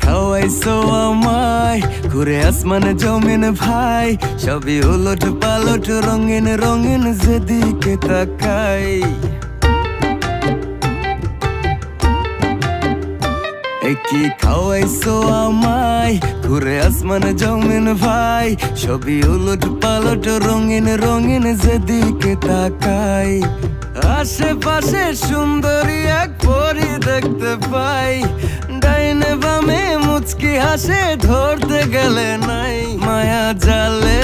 খাওয়াইছো আমায়, ঘুরে আসমানে জমিন ভাই, সবই উলট পালট রঙিন রঙিন যেদিকে তাকাই। কি খাওয়াইছো আমায়, ঘুরে আসমানে জমিন ভাই, সবই উলট পালট রঙিন রঙিন যেদিকে তাকাই। আশেপাশে সুন্দরী এক পরী দেখতে পাই, ডাইনে বামে মুচকি হাসে, ধরতে গেলে নাই মায়া জালে।